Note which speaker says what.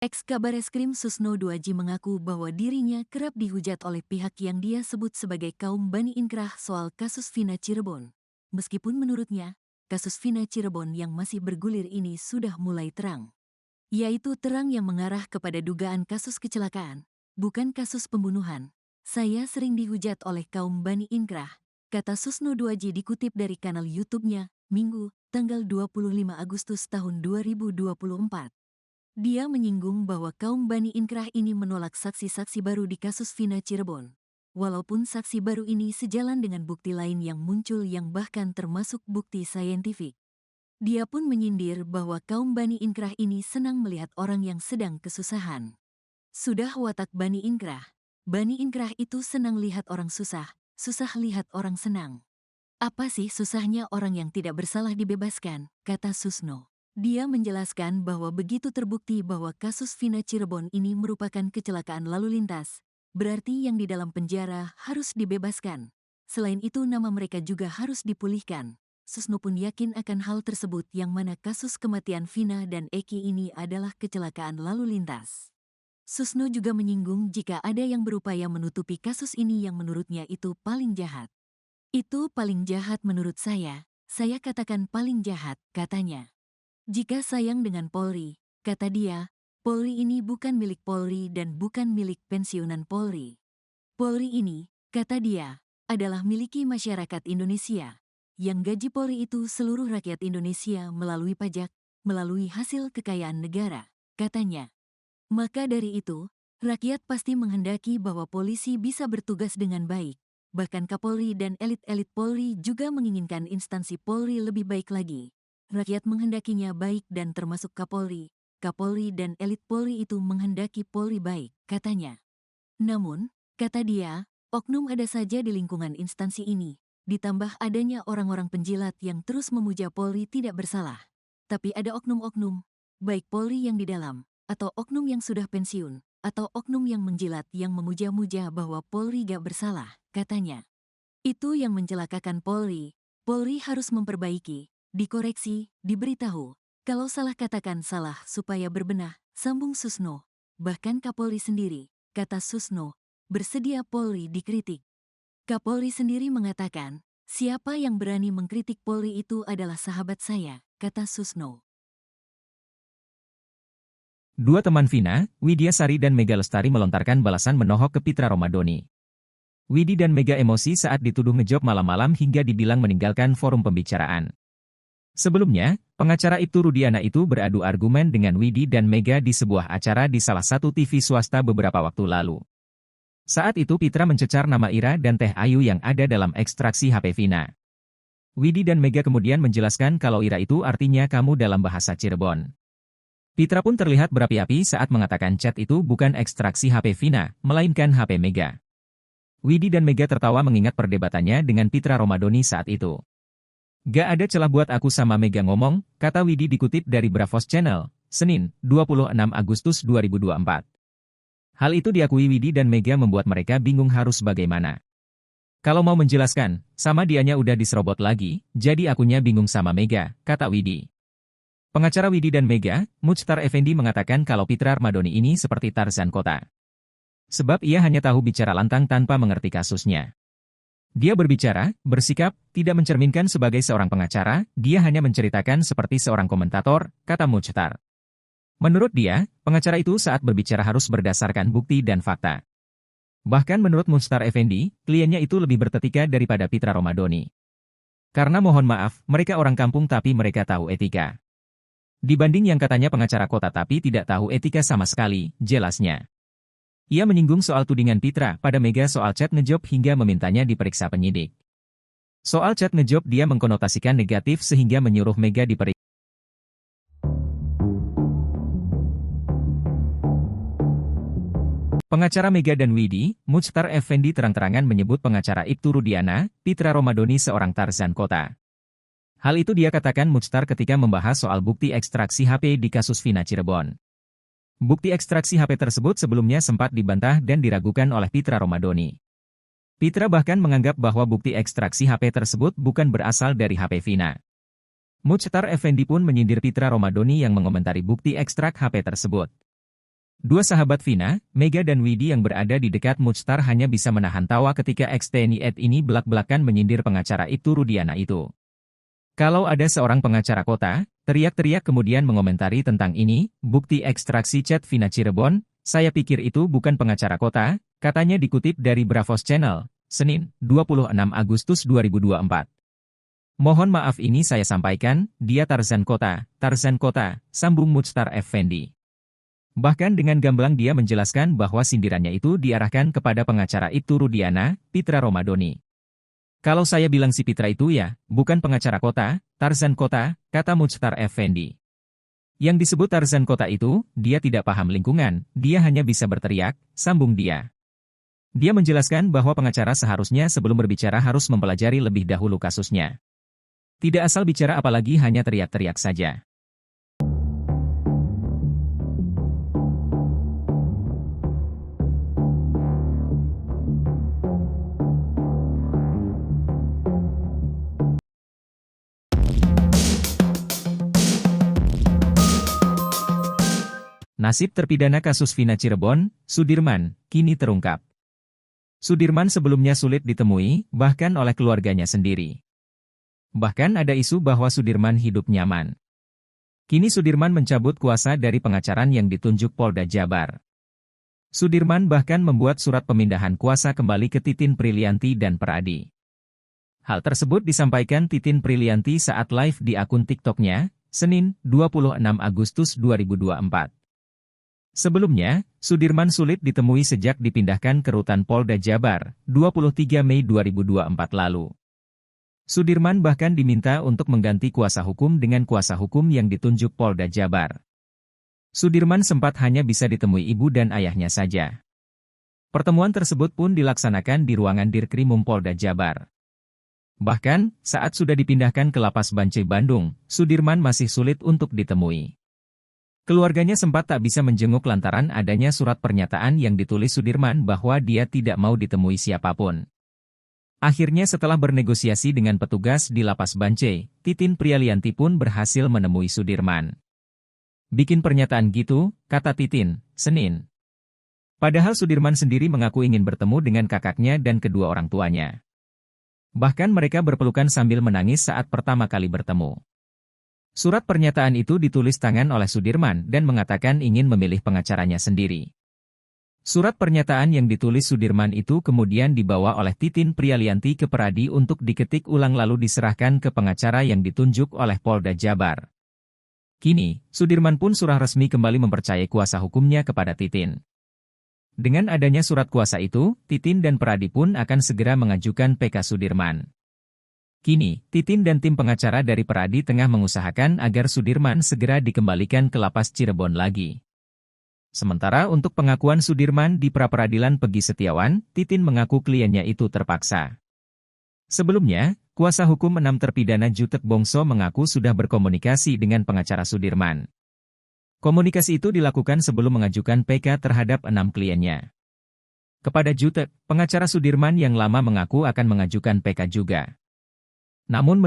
Speaker 1: Ex-Kabareskrim Susno 2J mengaku bahwa dirinya kerap dihujat oleh pihak yang dia sebut sebagai kaum Bani Inkrah soal kasus Vina Cirebon. Meskipun menurutnya, kasus Vina Cirebon yang masih bergulir ini sudah mulai terang. Yaitu terang yang mengarah kepada dugaan kasus kecelakaan, bukan kasus pembunuhan. Saya sering dihujat oleh kaum Bani Inkrah, kata Susno 2J dikutip dari kanal YouTube-nya, Minggu, tanggal 25 Agustus tahun 2024. Dia menyinggung bahwa kaum Bani Inkrah ini menolak saksi-saksi baru di kasus Vina Cirebon. Walaupun saksi baru ini sejalan dengan bukti lain yang muncul yang bahkan termasuk bukti saintifik. Dia pun menyindir bahwa kaum Bani Inkrah ini senang melihat orang yang sedang kesusahan. Sudah watak Bani Inkrah. Bani Inkrah itu senang lihat orang susah, susah lihat orang senang. Apa sih susahnya orang yang tidak bersalah dibebaskan, kata Susno. Dia menjelaskan bahwa begitu terbukti bahwa kasus Vina Cirebon ini merupakan kecelakaan lalu lintas, berarti yang di dalam penjara harus dibebaskan. Selain itu nama mereka juga harus dipulihkan. Susno pun yakin akan hal tersebut yang mana kasus kematian Vina dan Eki ini adalah kecelakaan lalu lintas. Susno juga menyinggung jika ada yang berupaya menutupi kasus ini yang menurutnya itu paling jahat. Itu paling jahat menurut saya katakan paling jahat, katanya. Jika sayang dengan Polri, kata dia, Polri ini bukan milik Polri dan bukan milik pensiunan Polri. Polri ini, kata dia, adalah miliki masyarakat Indonesia. Yang gaji Polri itu seluruh rakyat Indonesia melalui pajak, melalui hasil kekayaan negara, katanya. Maka dari itu, rakyat pasti menghendaki bahwa polisi bisa bertugas dengan baik. Bahkan Kapolri dan elit-elit Polri juga menginginkan instansi Polri lebih baik lagi. Rakyat menghendakinya baik dan termasuk Kapolri. Kapolri dan elit Polri itu menghendaki Polri baik, katanya. Namun, kata dia, oknum ada saja di lingkungan instansi ini. Ditambah adanya orang-orang penjilat yang terus memuja Polri tidak bersalah. Tapi ada oknum-oknum, baik Polri yang di dalam, atau oknum yang sudah pensiun, atau oknum yang menjilat yang memuja-muja bahwa Polri gak bersalah, katanya. Itu yang mencelakakan Polri. Polri harus memperbaiki, dikoreksi, diberitahu. Kalau salah katakan salah supaya berbenah, sambung Susno. Bahkan Kapolri sendiri, kata Susno, bersedia Polri dikritik. Kapolri sendiri mengatakan, siapa yang berani mengkritik Polri itu adalah sahabat saya, kata Susno.
Speaker 2: Dua teman Vina, Widya Sari dan Mega Lestari melontarkan balasan menohok ke Pitra Romadhoni. Widi dan Mega emosi saat dituduh ngejob malam-malam hingga dibilang meninggalkan forum pembicaraan. Sebelumnya, pengacara Ibtu Rudiana itu beradu argumen dengan Widi dan Mega di sebuah acara di salah satu TV swasta beberapa waktu lalu. Saat itu Pitra mencecar nama Ira dan Teh Ayu yang ada dalam ekstraksi HP Vina. Widi dan Mega kemudian menjelaskan kalau Ira itu artinya kamu dalam bahasa Cirebon. Pitra pun terlihat berapi-api saat mengatakan chat itu bukan ekstraksi HP Vina, melainkan HP Mega. Widi dan Mega tertawa mengingat perdebatannya dengan Pitra Romadhoni saat itu. Gak ada celah buat aku sama Mega ngomong, kata Widi dikutip dari Bravos Channel, Senin, 26 Agustus 2024. Hal itu diakui Widi dan Mega membuat mereka bingung harus bagaimana. Kalau mau menjelaskan, sama dianya udah diserobot lagi, jadi akunya bingung sama Mega, kata Widi. Pengacara Widi dan Mega, Muchtar Effendi mengatakan kalau Pitra Romadhoni ini seperti Tarzan kota. Sebab ia hanya tahu bicara lantang tanpa mengerti kasusnya. Dia berbicara, bersikap, tidak mencerminkan sebagai seorang pengacara, dia hanya menceritakan seperti seorang komentator, kata Muchtar. Menurut dia, pengacara itu saat berbicara harus berdasarkan bukti dan fakta. Bahkan menurut Muchtar Effendi, kliennya itu lebih bertetika daripada Pitra Romadhoni. Karena mohon maaf, mereka orang kampung tapi mereka tahu etika. Dibanding yang katanya pengacara kota tapi tidak tahu etika sama sekali, jelasnya. Ia menyinggung soal tudingan Pitra pada Mega soal chat ngejob hingga memintanya diperiksa penyidik. Soal chat ngejob dia mengkonotasikan negatif sehingga menyuruh Mega diperiksa. Pengacara Mega dan Widi, Muchtar Effendi terang-terangan menyebut pengacara Ibtu Rudiana, Pitra Romadhoni seorang Tarzan kota. Hal itu dia katakan Muchtar ketika membahas soal bukti ekstraksi HP di kasus Vina Cirebon. Bukti ekstraksi HP tersebut sebelumnya sempat dibantah dan diragukan oleh Pitra Romadhoni. Pitra bahkan menganggap bahwa bukti ekstraksi HP tersebut bukan berasal dari HP Vina. Muchtar Effendi pun menyindir Pitra Romadhoni yang mengomentari bukti ekstrak HP tersebut. Dua sahabat Vina, Mega dan Widi yang berada di dekat Muchtar hanya bisa menahan tawa ketika ex-TNI ini belak-belakan menyindir pengacara itu Rudiana itu. Kalau ada seorang pengacara kota, teriak-teriak kemudian mengomentari tentang ini, bukti ekstraksi chat Vina Cirebon, saya pikir itu bukan pengacara kota, katanya dikutip dari Bravos Channel, Senin, 26 Agustus 2024. Mohon maaf ini saya sampaikan, dia Tarzan Kota, sambung Muchtar Effendi. Bahkan dengan gamblang dia menjelaskan bahwa sindirannya itu diarahkan kepada pengacara itu Rudiana, Pitra Romadoni. Kalau saya bilang si Pitra itu ya, bukan pengacara kota, Tarzan Kota, kata Muchtar Effendi. Yang disebut Tarzan Kota itu, dia tidak paham lingkungan, dia hanya bisa berteriak, sambung dia. Dia menjelaskan bahwa pengacara seharusnya sebelum berbicara harus mempelajari lebih dahulu kasusnya. Tidak asal bicara apalagi hanya teriak-teriak saja. Nasib terpidana kasus Vina Cirebon, Sudirman, kini terungkap. Sudirman sebelumnya sulit ditemui, bahkan oleh keluarganya sendiri. Bahkan ada isu bahwa Sudirman hidup nyaman. Kini Sudirman mencabut kuasa dari pengacaran yang ditunjuk Polda Jabar. Sudirman bahkan membuat surat pemindahan kuasa kembali ke Titin Prilianti dan Peradi. Hal tersebut disampaikan Titin Prilianti saat live di akun TikToknya, Senin, 26 Agustus 2024. Sebelumnya, Sudirman sulit ditemui sejak dipindahkan ke rutan Polda Jabar, 23 Mei 2024 lalu. Sudirman bahkan diminta untuk mengganti kuasa hukum dengan kuasa hukum yang ditunjuk Polda Jabar. Sudirman sempat hanya bisa ditemui ibu dan ayahnya saja. Pertemuan tersebut pun dilaksanakan di ruangan Dirkrimum Polda Jabar. Bahkan, saat sudah dipindahkan ke Lapas Bancai Bandung, Sudirman masih sulit untuk ditemui. Keluarganya sempat tak bisa menjenguk lantaran adanya surat pernyataan yang ditulis Sudirman bahwa dia tidak mau ditemui siapapun. Akhirnya setelah bernegosiasi dengan petugas di Lapas Bancai, Titin Prilianti pun berhasil menemui Sudirman. Bikin pernyataan gitu, kata Titin, Senin. Padahal Sudirman sendiri mengaku ingin bertemu dengan kakaknya dan kedua orang tuanya. Bahkan mereka berpelukan sambil menangis saat pertama kali bertemu. Surat pernyataan itu ditulis tangan oleh Sudirman dan mengatakan ingin memilih pengacaranya sendiri. Surat pernyataan yang ditulis Sudirman itu kemudian dibawa oleh Titin Prilianti ke Peradi untuk diketik ulang lalu diserahkan ke pengacara yang ditunjuk oleh Polda Jabar. Kini, Sudirman pun surah resmi kembali mempercayai kuasa hukumnya kepada Titin. Dengan adanya surat kuasa itu, Titin dan Peradi pun akan segera mengajukan PK Sudirman. Kini, Titin dan tim pengacara dari Peradi tengah mengusahakan agar Sudirman segera dikembalikan ke Lapas Cirebon lagi. Sementara untuk pengakuan Sudirman di pra-peradilan Pegi Setiawan, Titin mengaku kliennya itu terpaksa. Sebelumnya, kuasa hukum 6 terpidana Jutek Bongso mengaku sudah berkomunikasi dengan pengacara Sudirman. Komunikasi itu dilakukan sebelum mengajukan PK terhadap 6 kliennya. Kepada Jutek, pengacara Sudirman yang lama mengaku akan mengajukan PK juga. Namun